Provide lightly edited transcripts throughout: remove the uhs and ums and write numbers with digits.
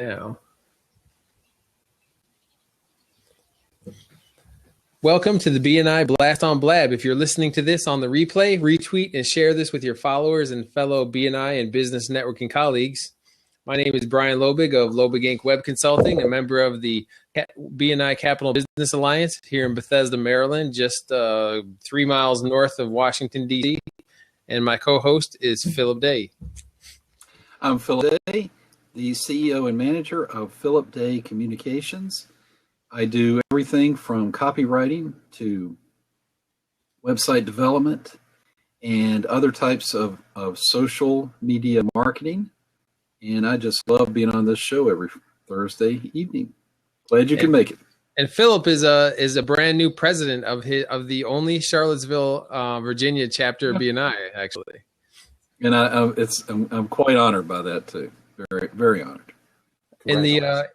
now. Welcome to the BNI Blast on Blab. If you're listening to this on the replay, retweet and share this with your followers and fellow BNI and business networking colleagues. My name is Brian Lobig of Lobig Inc. Web Consulting, a member of the BNI Capital Business Alliance here in Bethesda, Maryland, just 3 miles north of Washington, D.C. And my co-host is Philip Day. I'm Philip Day, the CEO and manager of Philip Day Communications. I do everything from copywriting to website development and other types of social media marketing. And I just love being on this show every Thursday evening. Glad you can make it. And Philip is a brand new president of the only Charlottesville, Virginia chapter of BNI, actually. And I'm quite honored by that too. Very, very honored. In the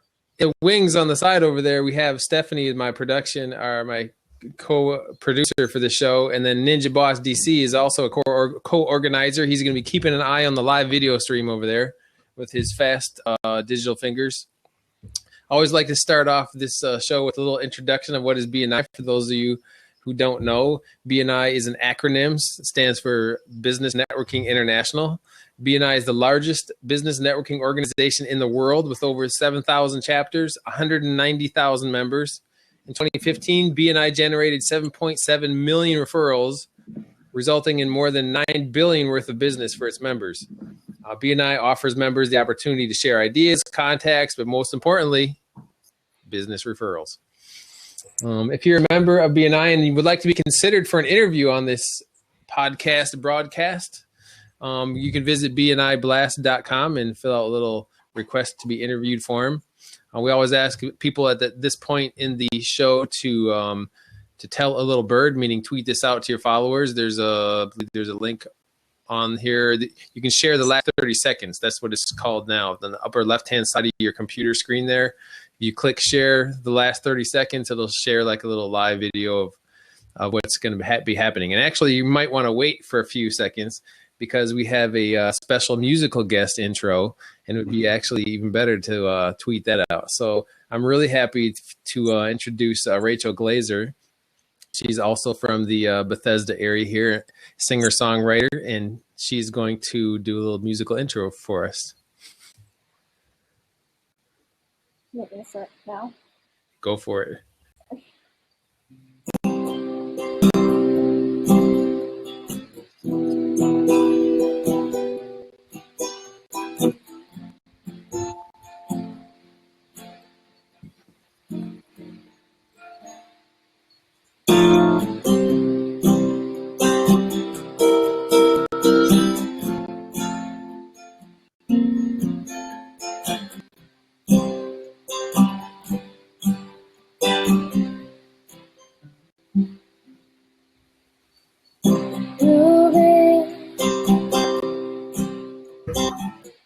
wings on the side over there, we have Stephanie, my co-producer for the show, and then Ninja Boss DC is also a co-organizer. He's going to be keeping an eye on the live video stream over there with his fast digital fingers. I always like to start off this show with a little introduction of what is BNI. For those of you who don't know, BNI is an acronym. It stands for Business Networking International. BNI is the largest business networking organization in the world with over 7,000 chapters, 190,000 members. In 2015, BNI generated 7.7 million referrals, resulting in more than $9 billion worth of business for its members. BNI offers members the opportunity to share ideas, contacts, but most importantly, business referrals. If you're a member of BNI and you would like to be considered for an interview on this broadcast, you can visit bniblast.com and fill out a little request to be interviewed form. We always ask people at this point in the show to tell a little bird, meaning tweet this out to your followers. There's a link on here. You can share the last 30 seconds. That's what it's called now. On the upper left-hand side of your computer screen there, if you click share the last 30 seconds, it'll share like a little live video of what's going to be happening. And actually, you might want to wait for a few seconds because we have a special musical guest intro, and it would be actually even better to tweet that out. So I'm really happy to introduce Rachel Glazer. She's also from the Bethesda area here, singer-songwriter, and she's going to do a little musical intro for us. You want me to start now? Go for it.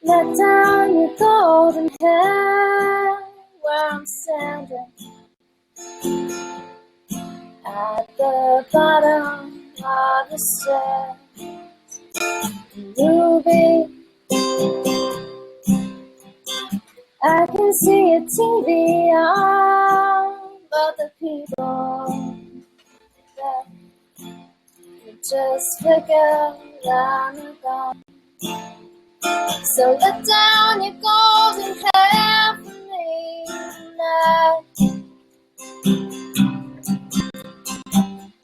Let down your golden hair where I'm standing at the bottom of the stairs. Ruby, I can see a TV on, but the people that you just figured I'm gone. So let down your golden hair for me tonight.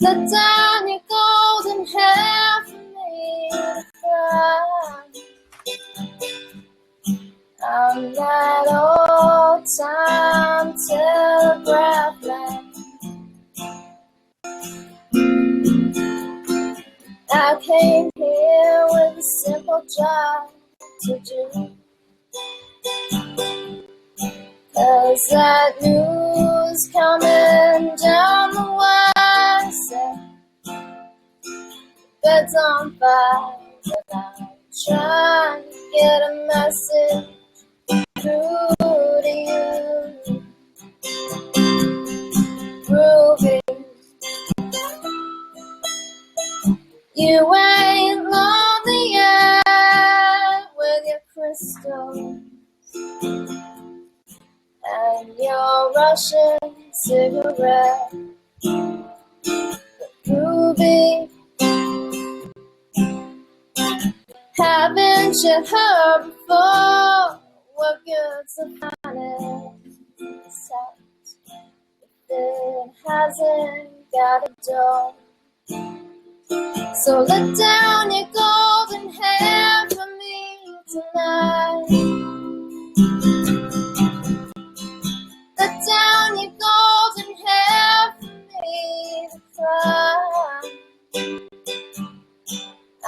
Let down your golden hair for me to cry. I'm that old-time telegraph man. I came here with a simple job to do, 'cause that news coming down the west, bed's on fire, but I'm trying to get a message through to you, Ruby. You ain't lonely yet with your crystals your Russian cigarette. Ruby, haven't you heard before? What good's the finest house if it hasn't got a door? So let down your golden hair for me tonight. Let down your golden hair for me to cry.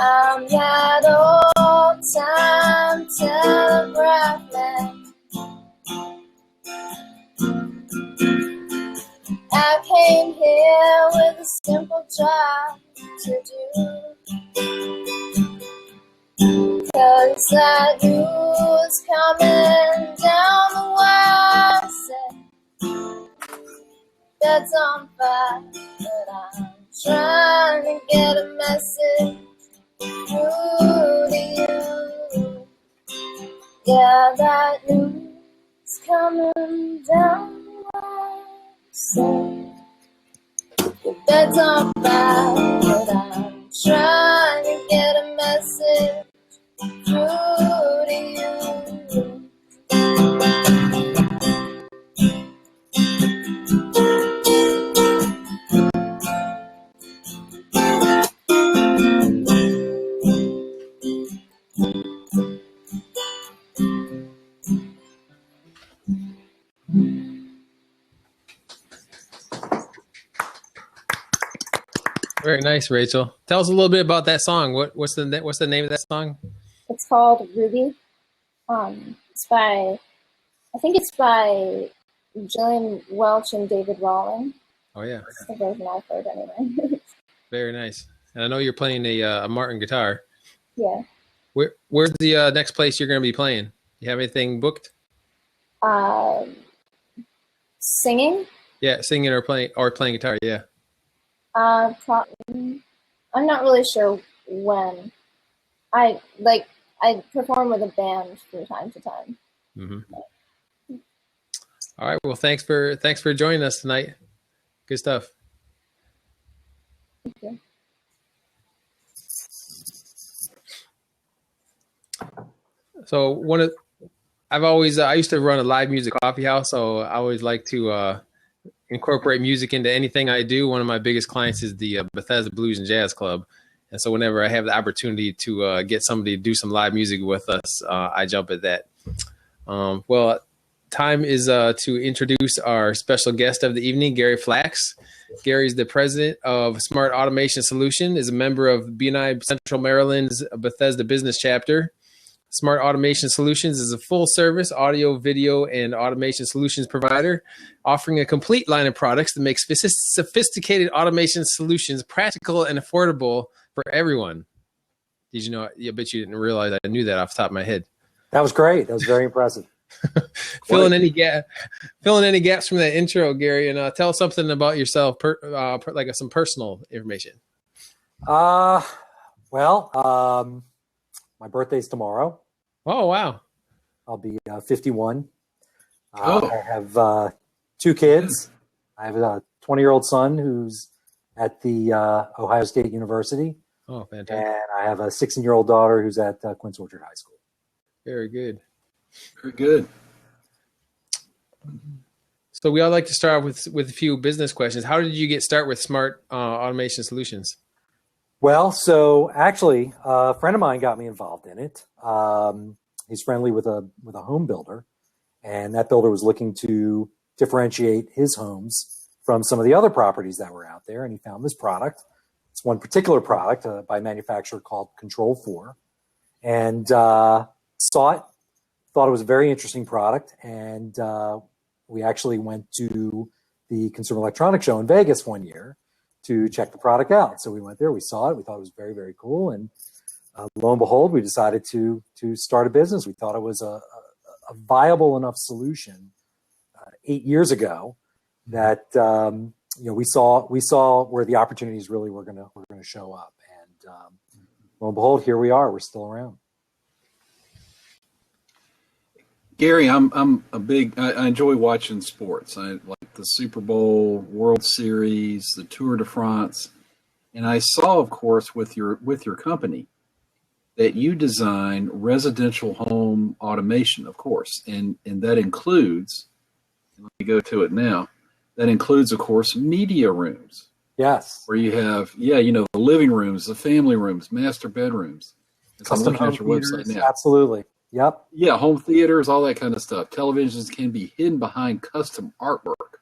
I'm that old-time telegraph man. I came here with a simple job to do. 'Cause that news coming down the wire said that's on fire, but I'm trying to get a message through to you. Yeah, that news coming down the wire said the bed's on fire, but I'm trying to get a message through to you. Very nice, Rachel. Tell us a little bit about that song. What's the name of that song? It's called Ruby. It's by, I think it's by Jillian Welch and David Rawling. Oh yeah, That's the version I've heard anyway. very nice. And I know you're playing a Martin guitar. Yeah. Where's the next place you're going to be playing? You have anything booked? Singing? Yeah, singing or playing guitar. Yeah. I'm not really sure when. I perform with a band from time to time. Mm-hmm. All right. Well, thanks for joining us tonight. Good stuff. Thank you. So I used to run a live music coffee house, so I always like to incorporate music into anything I do. One of my biggest clients is the Bethesda Blues and Jazz Club. And so whenever I have the opportunity to get somebody to do some live music with us, I jump at that. Well, time is to introduce our special guest of the evening, Gary Flax. Gary's the president of Smart Automation Solution, is a member of BNI Central Maryland's Bethesda Business chapter. Smart Automation Solutions is a full-service audio, video, and automation solutions provider, offering a complete line of products that make sophisticated automation solutions practical and affordable for everyone. Did you know? I bet you didn't realize I knew that off the top of my head. That was great. That was very impressive. Filling any gaps from that intro, Gary, and tell us something about yourself, like some personal information. My birthday's tomorrow. Oh, wow. I'll be 51. I have 2 kids. I have a 20-year-old son who's at the Ohio State University. Oh, fantastic. And I have a 16-year-old daughter who's at Quince Orchard High School. Very good. Very good. So we all like to start with a few business questions. How did you get started with Smart Automation Solutions? Well, so actually, a friend of mine got me involved in it. He's friendly with a home builder, and that builder was looking to differentiate his homes from some of the other properties that were out there, and he found this product. It's one particular product by a manufacturer called Control 4, and saw it, thought it was a very interesting product, and we actually went to the Consumer Electronics Show in Vegas one year to check the product out. So we went there, we saw it, we thought it was very, very cool, and lo and behold, we decided to start a business. We thought it was a viable enough solution 8 years ago that we saw where the opportunities really were going to show up, and lo and behold, here we are. We're still around. Gary, I'm a big. I enjoy watching sports. I like the Super Bowl, World Series, the Tour de France, and I saw, of course, with your company that you design residential home automation, of course, and that includes. Let me go to it now. That includes, of course, media rooms. Yes. Where you have, the living rooms, the family rooms, master bedrooms. Custom home theaters, absolutely. Yep. Yeah, home theaters, all that kind of stuff. Televisions can be hidden behind custom artwork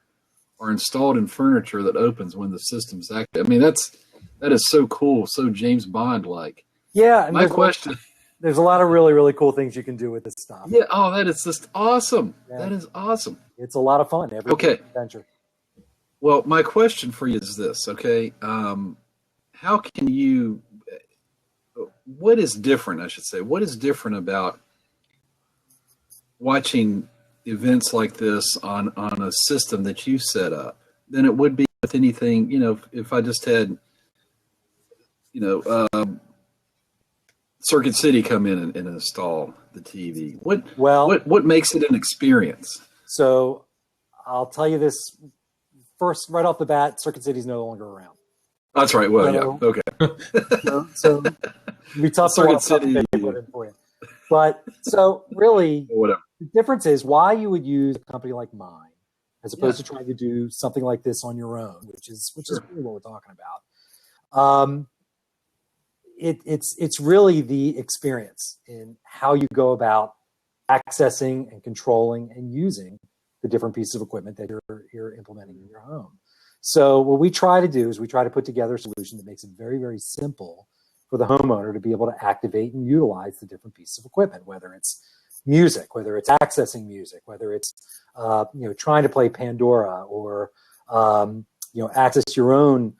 or installed in furniture that opens when the system's active. I mean, that is so cool, so James Bond-like. Yeah. And my question... There's a lot of really, really cool things you can do with this stuff. Yeah, that is just awesome. Yeah. That is awesome. It's a lot of fun. Every adventure. Well, my question for you is this, okay? How can you... What is different, I should say? What is different about watching events like this on a system that you set up than it would be with anything, if I just had, Circuit City come in and install the TV? What makes it an experience? So I'll tell you this first, right off the bat, Circuit City's no longer around. That's right. Well, yeah. Okay. So we tough Circuit City for you. But so really, whatever. The difference is why you would use a company like mine as opposed to trying to do something like this on your own, which is really what we're talking about. It's really the experience in how you go about accessing and controlling and using the different pieces of equipment that you're implementing in your home. So what we try to do is we try to put together a solution that makes it very, very simple for the homeowner to be able to activate and utilize the different pieces of equipment, whether it's music, whether it's accessing music, whether it's trying to play Pandora or access your own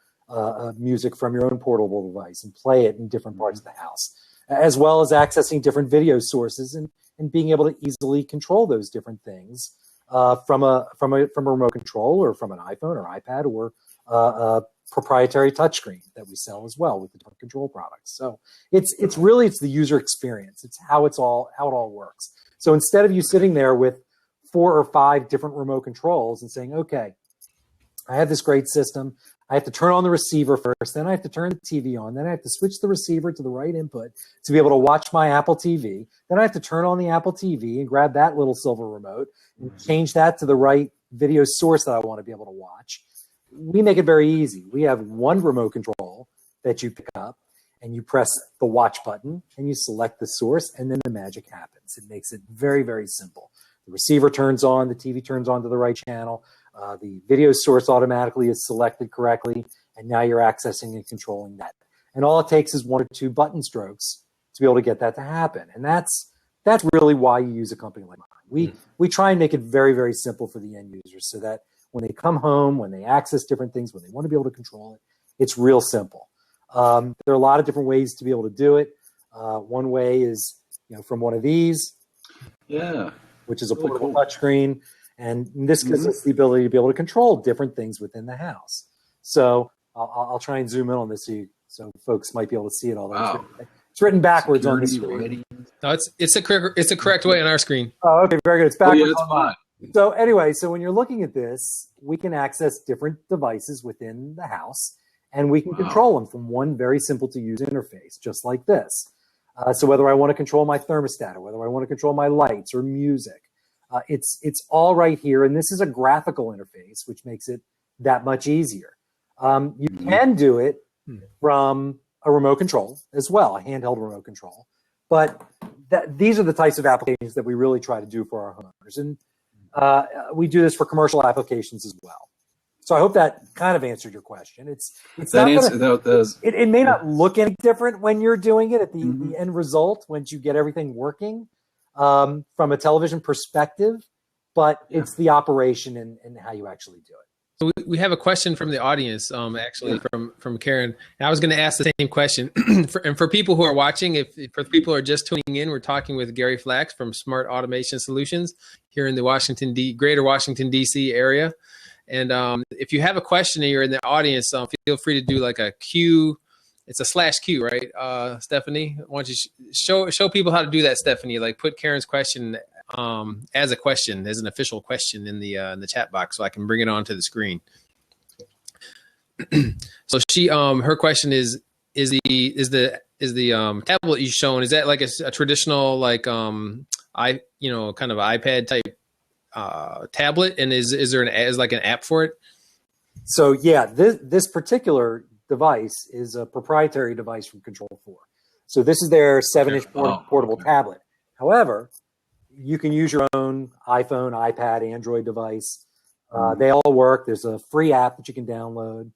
music from your own portable device and play it in different parts of the house, as well as accessing different video sources and being able to easily control those different things from a remote control or from an iPhone or iPad or a proprietary touchscreen that we sell as well with the different control products. So it's the user experience. It's how it all works. So instead of you sitting there with 4 or 5 different remote controls and saying, okay, I have this great system. I have to turn on the receiver first, then I have to turn the TV on, then I have to switch the receiver to the right input to be able to watch my Apple TV. Then I have to turn on the Apple TV and grab that little silver remote and change that to the right video source that I want to be able to watch. We make it very easy. We have one remote control that you pick up and you press the watch button and you select the source and then the magic happens. It makes it very, very simple. The receiver turns on, the TV turns on to the right channel. The video source automatically is selected correctly, and now you're accessing and controlling that. And all it takes is 1 or 2 button strokes to be able to get that to happen. And that's really why you use a company like mine. We try and make it very, very simple for the end users so that when they come home, when they access different things, when they want to be able to control it, it's real simple. There are a lot of different ways to be able to do it. One way is from one of these, which is a portable touchscreen. And this gives us the ability to be able to control different things within the house. So I'll try and zoom in on this so folks might be able to see it all. Wow. It's written backwards on the screen. No, it's the correct way on our screen. Oh, okay, very good. It's backwards it's on mine. So anyway, so when you're looking at this, we can access different devices within the house, and we can control them from one very simple to use interface, just like this. So whether I want to control my thermostat or whether I want to control my lights or music, it's all right here, and this is a graphical interface, which makes it that much easier. You can do it from a remote control as well, a handheld remote control. But these are the types of applications that we really try to do for our homeowners, and we do this for commercial applications as well. So I hope that kind of answered your question. It may not look any different when you're doing it at the end result once you get everything working. From a television perspective, but it's the operation and how you actually do it. So we have a question from the audience, from Karen. And I was going to ask the same question. For people who are watching, for people who are just tuning in, we're talking with Gary Flax from Smart Automation Solutions here in the Greater Washington, D.C. area. And if you have a question and you're in the audience, feel free to do like a Q. It's a /Q, right, Stephanie? Why don't you show people how to do that, Stephanie? Like put Karen's question as a question, as an official question in the chat box, so I can bring it onto the screen. So she, her question is the tablet you've shown, is that like a traditional like kind of iPad type tablet, and is there an app for it? So yeah, this particular device is a proprietary device from Control4. So this is their 7-inch portable tablet. However, you can use your own iPhone, iPad, Android device. They all work. There's a free app that you can download.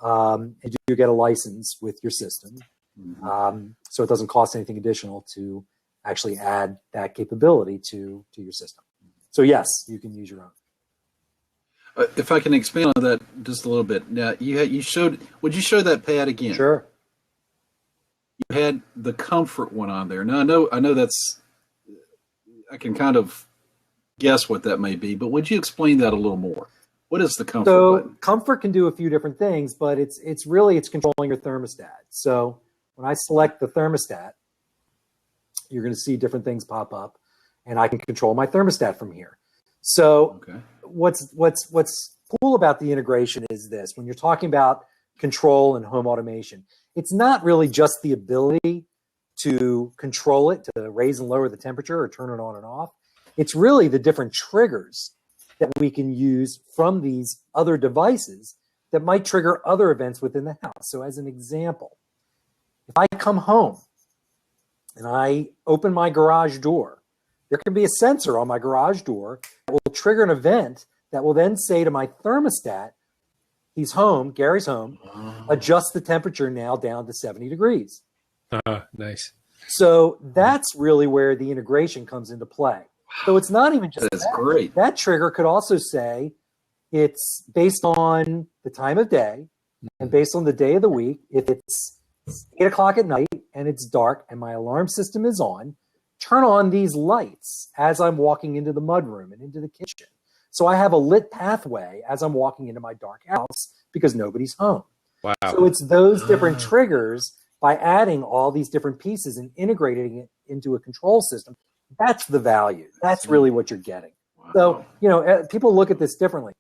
And you get a license with your system. So it doesn't cost anything additional to actually add that capability to your system. So yes, you can use your own. If I can expand on that just a little bit. Now, you showed, would you show that pad again? Sure. You had the comfort one on there. Now, I know that's, I can kind of guess what that may be, but would you explain that a little more? What is the comfort button? Comfort can do a few different things, but it's controlling your thermostat. So when I select the thermostat, you're going to see different things pop up, and I can control my thermostat from here. So what's cool about the integration is this: when you're talking about control and home automation, it's not really just the ability to control it, to raise and lower the temperature or turn it on and off. It's really the different triggers that we can use from these other devices that might trigger other events within the house. So as an example, if I come home and I open my garage door, there can be a sensor on my garage door that will trigger an event that will then say to my thermostat, he's home, Gary's home, adjust the temperature now down to 70 degrees. Nice. So that's really where the integration comes into play. So it's not even just That's great. That trigger could also say it's based on the time of day and based on the day of the week. If it's 8 o'clock at night and it's dark and my alarm system is on, turn on these lights as I'm walking into the mudroom and into the kitchen. So I have a lit pathway as I'm walking into my dark house because nobody's home. Wow. So it's those different triggers by adding all these different pieces and integrating it into a control system. That's the value. That's really what you're getting. Wow. So, people look at this differently.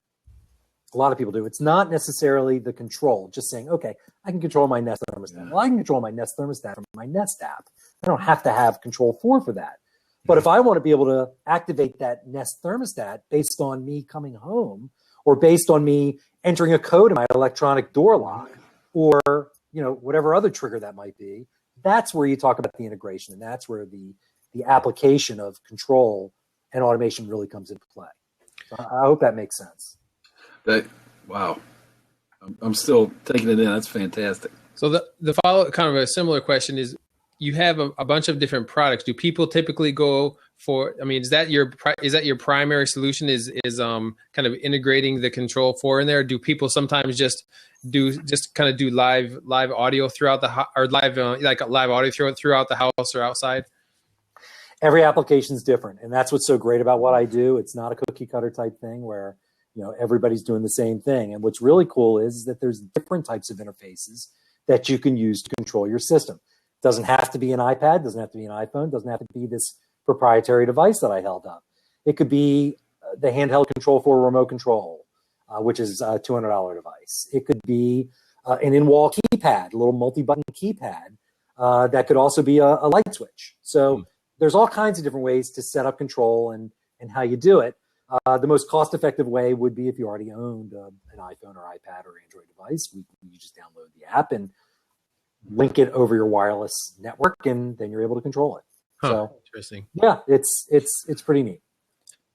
A lot of people do. It's not necessarily the control, just saying, okay, I can control my Nest thermostat. Well, I can control my Nest thermostat from my Nest app. I don't have to have Control4 for that. But if I want to be able to activate that Nest thermostat based on me coming home or based on me entering a code in my electronic door lock or, whatever other trigger that might be, that's where you talk about the integration, and that's where the application of control and automation really comes into play. So I hope that makes sense. Wow. I'm still taking it in. That's fantastic. So the follow kind of a similar question is, you have a bunch of different products. Do people typically go for, is that your primary solution is kind of integrating the Control4 in there? Do people sometimes just kind of do live audio throughout live audio throughout the house or outside? Every application is different, and that's what's so great about what I do. It's not a cookie cutter type thing where everybody's doing the same thing. And what's really cool is that there's different types of interfaces that you can use to control your system. It doesn't have to be an iPad, doesn't have to be an iPhone, doesn't have to be this proprietary device that I held up. It could be the handheld Control4 remote control, which is a $200 device. It could be an in-wall keypad, a little multi-button keypad that could also be a light switch. So there's all kinds of different ways to set up control and how you do it. The most cost-effective way would be if you already owned an iPhone or iPad or Android device. You just download the app and link it over your wireless network, and then you're able to control it. So interesting. Yeah, it's pretty neat.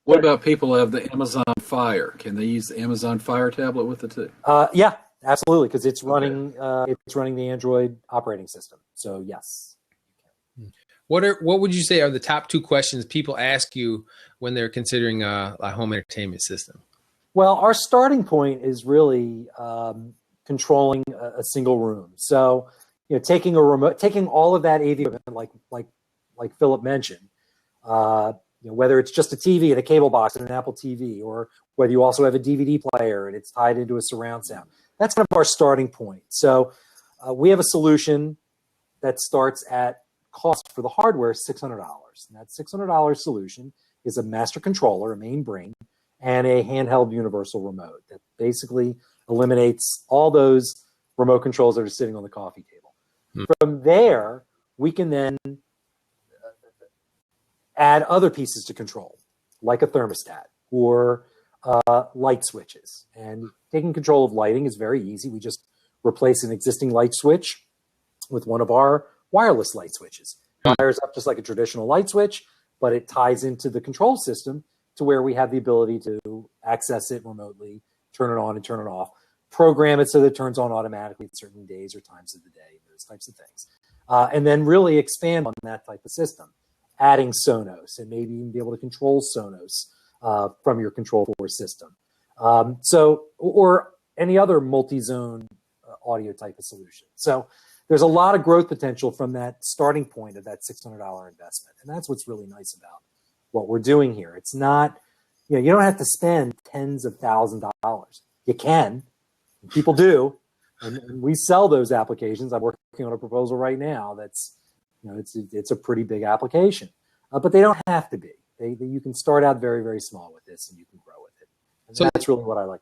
What about people who have the Amazon Fire? Can they use the Amazon Fire tablet with it too? Yeah, absolutely, because it's running the Android operating system. So yes. What would you say are the top two questions people ask you when they're considering a home entertainment system? Well, our starting point is really controlling a single room. So, taking a remote, taking all of that AV equipment, like Philip mentioned, whether it's just a TV and a cable box and an Apple TV, or whether you also have a DVD player and it's tied into a surround sound. That's kind of our starting point. So, we have a solution that starts at cost for the hardware is $600. And that $600 solution is a master controller, a main brain, and a handheld universal remote that basically eliminates all those remote controls that are sitting on the coffee table. From there, we can then add other pieces to control, like a thermostat or light switches. And taking control of lighting is very easy. We just replace an existing light switch with one of our wireless light switches. It fires up just like a traditional light switch, but it ties into the control system to where we have the ability to access it remotely, turn it on and turn it off, program it so that it turns on automatically at certain days or times of the day, those types of things. And then really expand on that type of system, adding Sonos and maybe even be able to control Sonos from your Control4 system. Or any other multi-zone audio type of solution. So there's a lot of growth potential from that starting point of that $600 investment. And that's what's really nice about what we're doing here. It's not, you don't have to spend tens of thousands of dollars. You can, people do. And we sell those applications. I'm working on a proposal right now that's, it's a pretty big application, but they don't have to be. You can start out very, very small with this and you can grow with it. And so that's really what I like.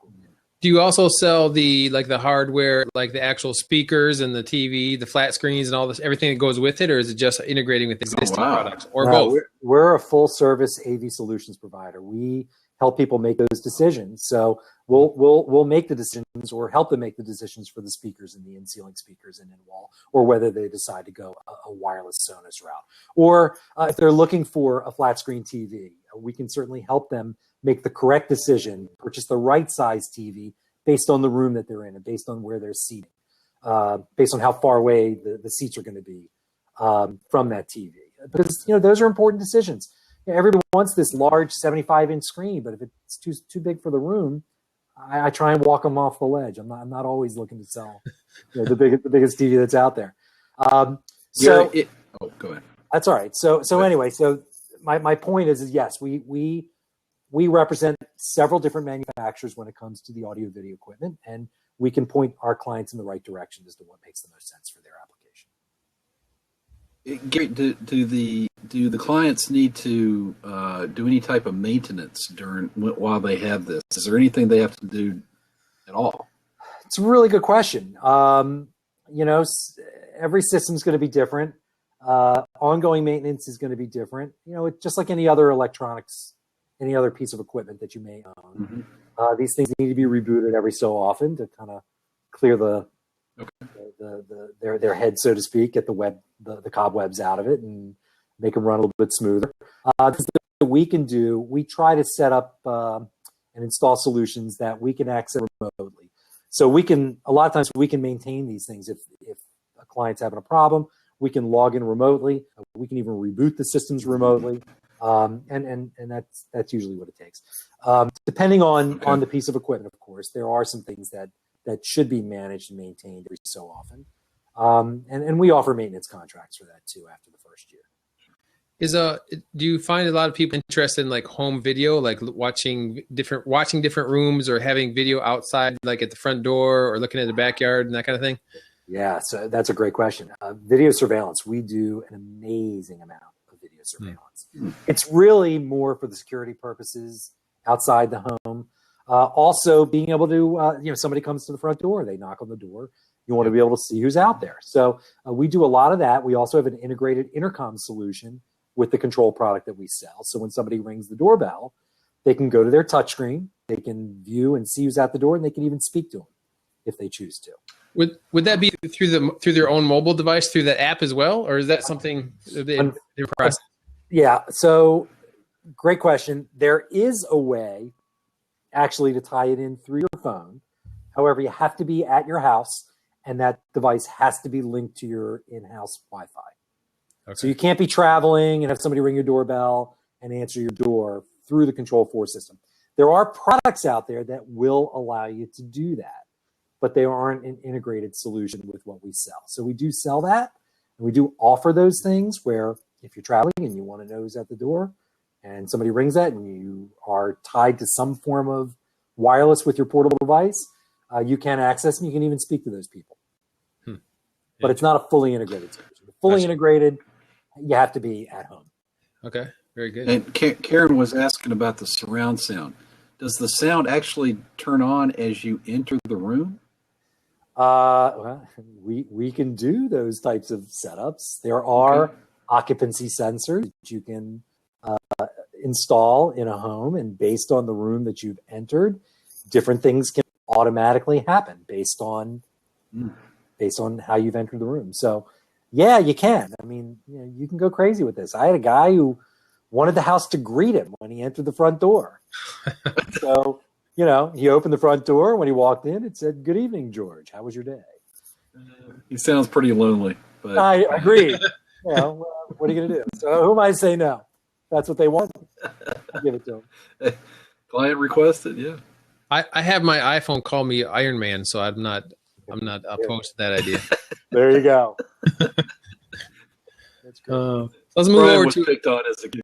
Do you also sell the hardware, like the actual speakers and the TV, the flat screens and all this, everything that goes with it, or is it just integrating with existing products, or both? We're a full service AV solutions provider. We help people make those decisions. So we'll make the decisions or help them make the decisions for the speakers and the in-ceiling speakers and in-wall, or whether they decide to go a wireless Sonos route. Or if they're looking for a flat screen TV, we can certainly help them make the correct decision, purchase the right size TV based on the room that they're in and based on where they're seated, based on how far away the seats are going to be from that TV. Because, those are important decisions. Everybody wants this large 75-inch screen, but if it's too big for the room, I try and walk them off the ledge. I'm not always looking to sell the biggest TV that's out there. Go ahead. That's all right. So anyway, my point is yes, we represent several different manufacturers when it comes to the audio video equipment, and we can point our clients in the right direction as to what makes the most sense for their application. Gary, do the clients need to do any type of maintenance while they have this? Is there anything they have to do at all? It's a really good question. Every system is going to be different. Ongoing maintenance is going to be different. It's just like any other electronics, any other piece of equipment that you may own. Mm-hmm. These things need to be rebooted every so often to kind of clear their head, so to speak, get the cobwebs out of it and make them run a little bit smoother. We can do, we try to set up and install solutions that we can access remotely. So a lot of times we can maintain these things. If a client's having a problem, we can log in remotely. We can even reboot the systems remotely. And that's usually what it takes. Depending on the piece of equipment, of course, there are some things that should be managed and maintained every so often. And we offer maintenance contracts for that too after the first year. Do you find a lot of people interested in like home video, like watching different rooms or having video outside, like at the front door or looking at the backyard and that kind of thing? Yeah, so that's a great question. Video surveillance, we do an amazing amount of video surveillance. Mm. It's really more for the security purposes outside the home. Also being able to, somebody comes to the front door, they knock on the door. You want to be able to see who's out there. So we do a lot of that. We also have an integrated intercom solution with the control product that we sell. So when somebody rings the doorbell, they can go to their touchscreen, they can view and see who's at the door, and they can even speak to them if they choose to. Would that be through their own mobile device, through that app as well, or is that something in process? Yeah. So great question. There is a way actually to tie it in through your phone. However, you have to be at your house, and that device has to be linked to your in-house Wi-Fi. Okay. So you can't be traveling and have somebody ring your doorbell and answer your door through the Control4 system. There are products out there that will allow you to do that, but they aren't an integrated solution with what we sell. So we do sell that, and we do offer those things where if you're traveling and you want to know who's at the door and somebody rings that and you are tied to some form of wireless with your portable device, you can access and you can even speak to those people. But it's not a fully integrated solution. Fully integrated, you have to be at home. Okay, Very good. And Karen was asking about the surround sound. Does the sound actually turn on as you enter the room? Well, we can do those types of setups. There are occupancy sensors that you can install in a home, and based on the room that you've entered, different things can automatically happen based on how you've entered the room. So, yeah, you can. I mean, you can go crazy with this. I had a guy who wanted the house to greet him when he entered the front door. So, he opened the front door. When he walked in, it said, "Good evening, George. How was your day?" He sounds pretty lonely. But I agree. Well, what are you going to do? So who am I to say no? That's what they want. I'll give it to them. Client requested, yeah. I have my iPhone call me Iron Man, so I'm not opposed to that idea. There you go. That's great. Let's move Brian over was to. picked on as a kid,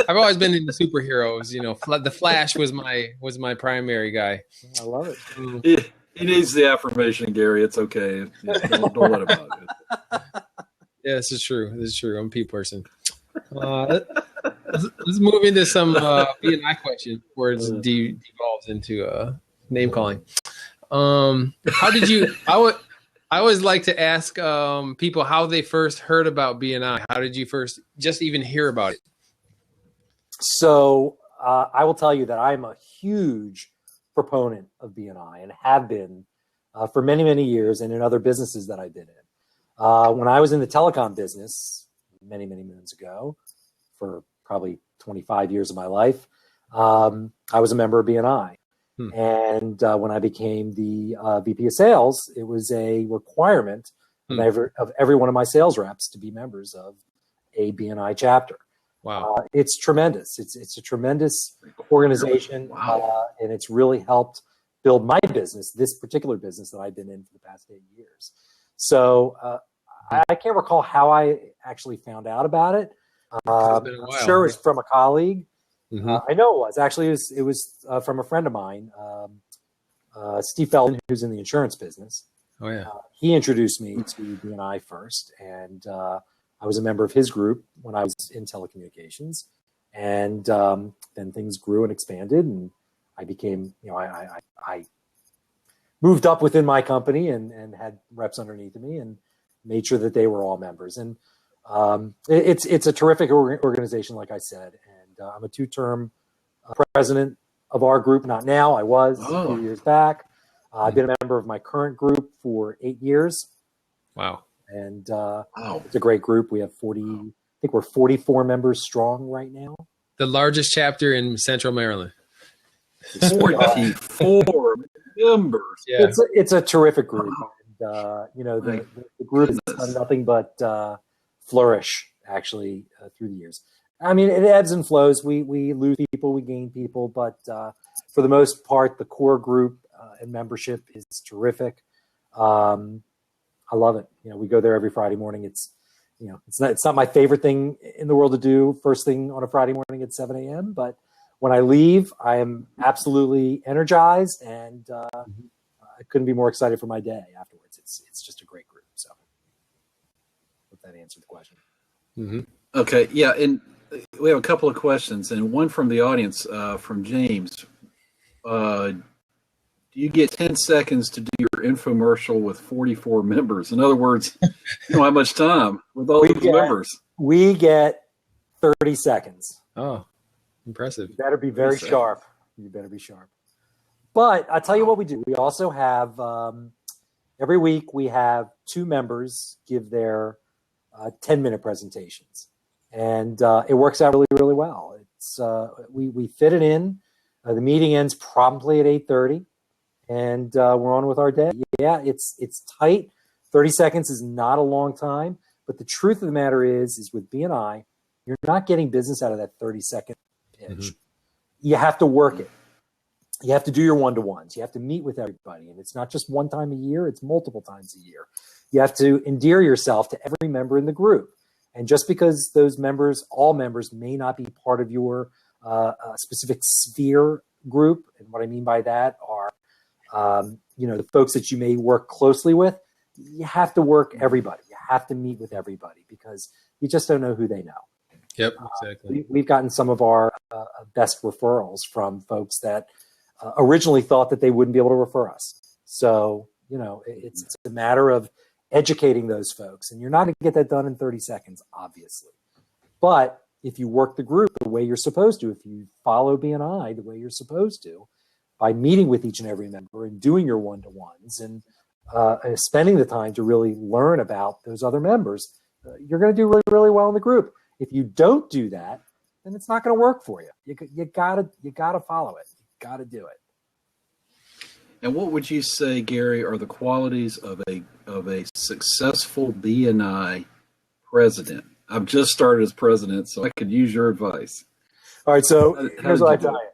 I've always been into superheroes. The Flash was my primary guy. I love it. He needs the affirmation, Gary. It's okay. Don't let him out. Yeah, this is true. I'm a people person. Let's move into some BNI questions before it devolves into name calling. How did you? I always like to ask people how they first heard about BNI. How did you first just even hear about it? So I will tell you that I'm a huge proponent of BNI and have been for many, many years, and in other businesses that I've been in. When I was in the telecom business many, many moons ago, for probably 25 years of my life, I was a member of BNI. And when I became the VP of sales, it was a requirement of every one of my sales reps to be members of a BNI chapter. Wow. It's tremendous. It's a tremendous organization. Wow. And it's really helped build my business, this particular business that I've been in for the past 8 years. So I can't recall how I actually found out about it. I'm sure it was from a colleague. I know it was. Actually, it was from a friend of mine, Steve Felton, who's in the insurance business. Oh, yeah. He introduced me to BNI first, and I was a member of his group when I was in telecommunications. And then things grew and expanded, and I became, I moved up within my company and had reps underneath me and made sure that they were all members. And it's a terrific organization, like I said. And I'm a 2-term president of our group. Not now. I was a few years back. I've been a member of my current group for 8 years. Wow. And it's a great group. We have 40, I think we're 44 members strong right now. The largest chapter in Central Maryland. 44 members. Yeah. It's a terrific group. And, the group has done nothing but flourish, actually, through the years. I mean, it ebbs and flows. We lose people, we gain people, but for the most part, the core group and membership is terrific. I love it. We go there every Friday morning. It's not my favorite thing in the world to do first thing on a Friday morning at 7 a.m. But when I leave, I am absolutely energized, and I couldn't be more excited for my day afterwards. It's just a great group. So, hope that answered the question. Mm-hmm. Okay, yeah, and we have a couple of questions, and one from the audience, from James. Do you get 10 seconds to do your infomercial with 44 members? In other words, you don't have much time with all those members. We get 30 seconds. Oh, impressive. You better be very sharp. You better be sharp. But I'll tell you what we do. We also have, every week we have 2 members give their 10-minute presentations. And it works out really, really well. It's we fit it in. The meeting ends promptly at 8:30. And we're on with our day. Yeah, it's tight. 30 seconds is not a long time. But the truth of the matter is with BNI, you're not getting business out of that 30-second pitch. Mm-hmm. You have to work it. You have to do your one-to-ones. You have to meet with everybody. And it's not just one time a year. It's multiple times a year. You have to endear yourself to every member in the group. And just because those members, all members, may not be part of your specific sphere group, and what I mean by that are the folks that you may work closely with, you have to work everybody. You have to meet with everybody because you just don't know who they know. Yep, exactly. We've gotten some of our best referrals from folks that originally thought that they wouldn't be able to refer us. So, it's a matter of educating those folks. And you're not going to get that done in 30 seconds, obviously. But if you work the group the way you're supposed to, if you follow BNI the way you're supposed to, by meeting with each and every member and doing your one-to-ones and spending the time to really learn about those other members, you're going to do really, really well in the group. If you don't do that, then it's not going to work for you. You gotta follow it. You gotta do it. And what would you say, Gary, are the qualities of a successful BNI president? I've just started as president, so I could use your advice. All right, so here's what I tell you.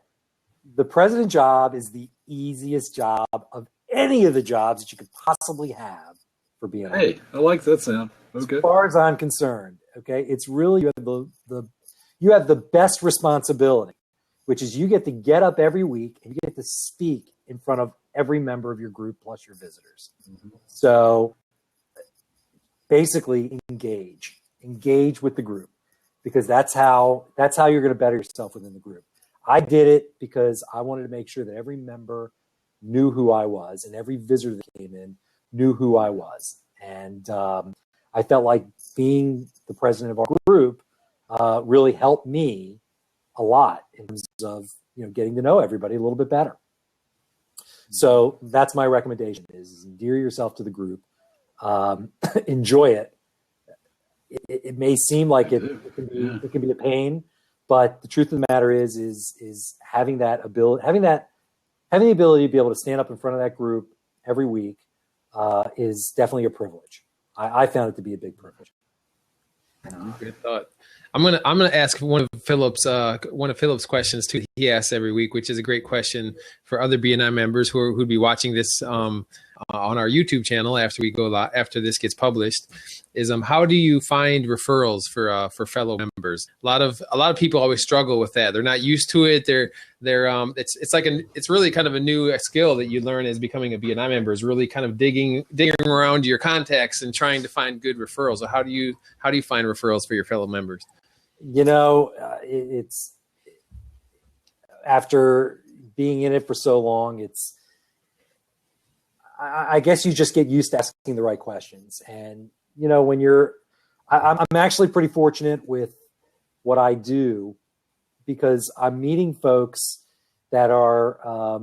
The president job is the easiest job of any of the jobs that you could possibly have for BNI. Hey, I like that sound. Okay. As far as I'm concerned, okay, it's really you have the best responsibility, which is you get to get up every week and you get to speak in front of every member of your group plus your visitors. Mm-hmm. So basically engage with the group, because that's how you're going to better yourself within the group. I did it because I wanted to make sure that every member knew who I was and every visitor that came in knew who I was. And I felt like being the president of our group really helped me a lot in terms of getting to know everybody a little bit better. So that's my recommendation: is endear yourself to the group, enjoy it. It may seem like it can be a pain, but the truth of the matter is having the ability to be able to stand up in front of that group every week is definitely a privilege. I found it to be a big privilege. Good thought. I'm gonna ask one of Philip's questions too. He asks every week, which is a great question for other BNI members who'd be watching this on our YouTube channel after this gets published. Is how do you find referrals for fellow members? A lot of people always struggle with that. They're not used to it. It's really kind of a new skill that you learn as becoming a BNI member, is really kind of digging around your contacts and trying to find good referrals. So how do you find referrals for your fellow members? It's after being in it for so long, I guess you just get used to asking the right questions. And I'm actually pretty fortunate with what I do, because I'm meeting folks that are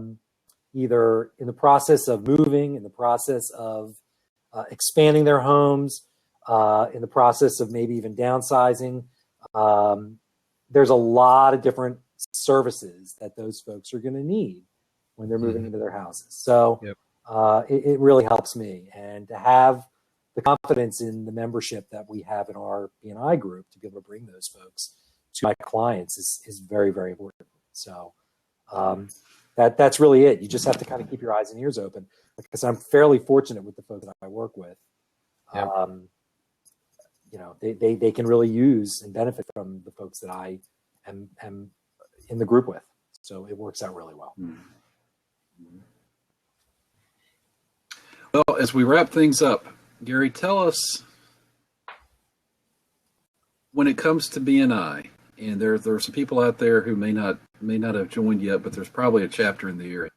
either in the process of moving, in the process of expanding their homes, in the process of maybe even downsizing. There's a lot of different services that those folks are going to need when they're moving into their houses. So it really helps me. And to have the confidence in the membership that we have in our BNI group to be able to bring those folks to my clients is very, very important. So that's really it. You just have to kind of keep your eyes and ears open, because I'm fairly fortunate with the folks that I work with. They can really use and benefit from the folks that I am in the group with. So it works out really well. Mm-hmm. Well, as we wrap things up, Gary, tell us, when it comes to BNI, and there are some people out there who may not have joined yet, but there's probably a chapter in the area.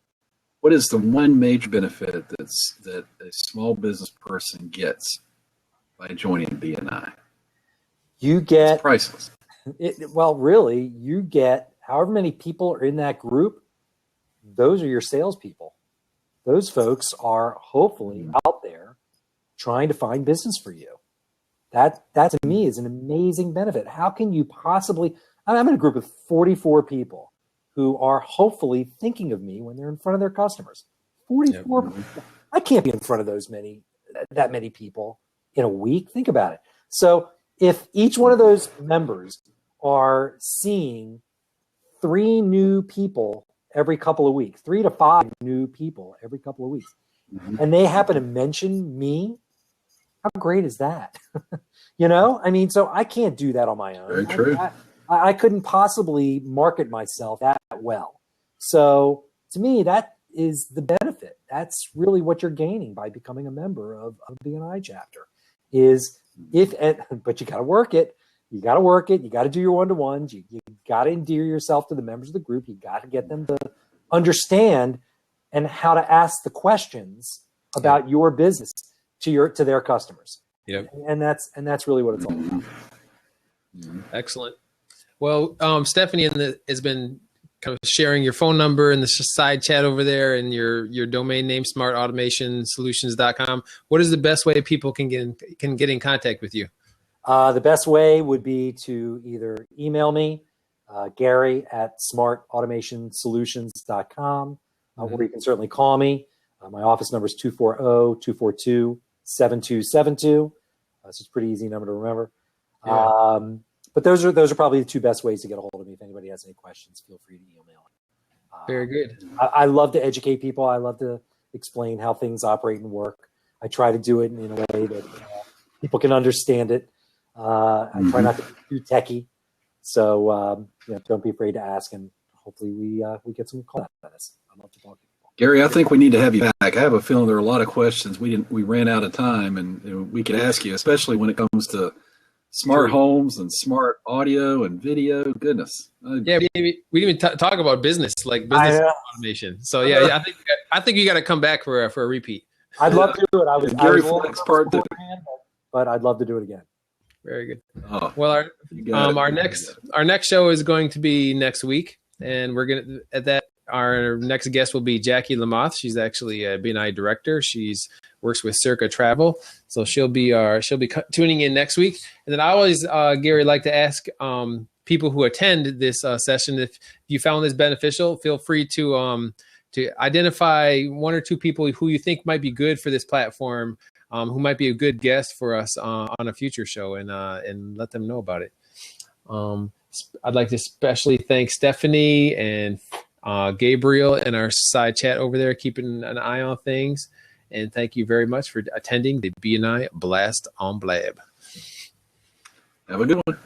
What is the one major benefit that a small business person gets by joining BNI? You get it's priceless. Really, you get however many people are in that group. Those are your salespeople. Those folks are hopefully out there trying to find business for you. That to me is an amazing benefit. How can you possibly? I'm in a group of 44 people who are hopefully thinking of me when they're in front of their customers. 44 people. I can't be in front of that many people in a week. Think about it. So if each one of those members are seeing 3 new people every couple of weeks, 3 to 5 new people every couple of weeks, and they happen to mention me, how great is that? So I can't do that on my own. Very true. I couldn't possibly market myself that well. So to me, that is the benefit. That's really what you're gaining by becoming a member of a BNI chapter, is But you got to work it. You got to work it. You got to do your one-to-ones. You got to endear yourself to the members of the group. You got to get them to understand and how to ask the questions about your business to their customers. Yep. And that's really what it's all about. Excellent. Well, Stephanie has been kind of sharing your phone number in the side chat over there and your domain name, smartautomationsolutions.com. What is the best way people can get in contact with you? The best way would be to either email me, Gary at smartautomationsolutions.com, or you can certainly call me. My office number is 240-242-7272. So it's a pretty easy number to remember. Yeah. But those are probably the two best ways to get a hold of me. If anybody has any questions, feel free to email. Very good. I love to educate people. I love to explain how things operate and work. I try to do it in a way that people can understand it. I try not to be too techie. So don't be afraid to ask, and hopefully we get some calls out of this. I'd love to talk to people. Gary, I think we need to have you back. I have a feeling there are a lot of questions we ran out of time, and we could ask you, especially when it comes to smart homes and smart audio and video. Goodness. We didn't even talk about business, like business automation. So I think you got to come back for a repeat. I'd love to do it. I was Flax part 2, but I'd love to do it again. Very good. Well, our next show is going to be next week, and we're gonna our next guest will be Jackie Lamoth. She's actually a BNI director. She's works with Circa Travel, so she'll be tuning in next week. And then I always, Gary, like to ask people who attend this session, if you found this beneficial, feel free to identify one or two people who you think might be good for this platform, who might be a good guest for us on a future show, and let them know about it. I'd like to especially thank Stephanie and Gabriel in our side chat over there, keeping an eye on things. And thank you very much for attending the BNI Blast on Blab. Have a good one.